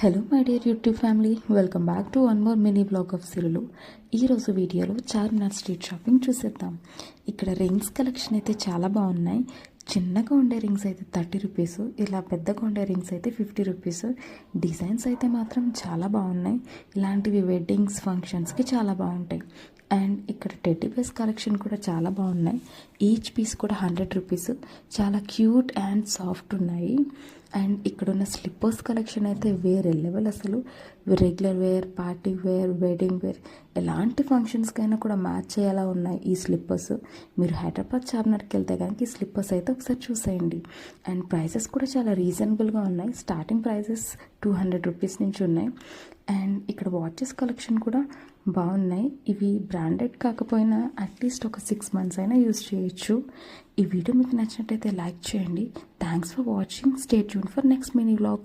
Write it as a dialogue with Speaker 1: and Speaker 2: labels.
Speaker 1: Hello my dear YouTube family, welcome back to one more mini blog of సిరులు. ఈరోజు వీడియోలో Charminar street shopping చూసేద్దాం. ఇక్కడ రింగ్స్ కలెక్షన్ అయితే చాలా బాగున్నాయి. చిన్నగా ఉండే రింగ్స్ అయితే 30 రూపీస్, ఇలా పెద్దగా ఉండే రింగ్స్ అయితే 50 రూపీస్. డిజైన్స్ అయితే మాత్రం చాలా బాగున్నాయి. ఇలాంటివి వెడ్డింగ్స్ ఫంక్షన్స్కి చాలా బాగుంటాయి. అండ్ ఇక్కడ టెడ్డీ బేస్ కలెక్షన్ కూడా చాలా బాగున్నాయి. ఈచ్ పీస్ కూడా 100 రూపీస్. చాలా క్యూట్ అండ్ సాఫ్ట్ ఉన్నాయి. అండ్ ఇక్కడ ఉన్న స్లిప్పర్స్ కలెక్షన్ అయితే వేరే లెవెల్. అసలు regular wear, party wear, wedding wear, ఎలాంటి ఫంక్షన్స్కైనా కూడా మ్యాచ్ చేయాలా ఉన్నాయి ఈ స్లిప్పర్స్. మీరు హైదరాబాద్ చార్మినార్కి వెళ్తే కనుక ఈ స్లిప్పర్స్ అయితే ఒకసారి చూసేయండి. అండ్ ప్రైసెస్ కూడా చాలా రీజనబుల్గా ఉన్నాయి. స్టార్టింగ్ ప్రైసెస్ 200 రూపీస్ నుంచి ఉన్నాయి. అండ్ ఇక్కడ వాచెస్ కలెక్షన్ కూడా బాగున్నాయి. ఇవి బ్రాండెడ్ కాకపోయినా అట్లీస్ట్ ఒక 6 months అయినా యూజ్ చేయొచ్చు. ఈ వీడియో మీకు నచ్చినట్టయితే లైక్ చేయండి. Thanks for watching. Stay tune for next mini vlog.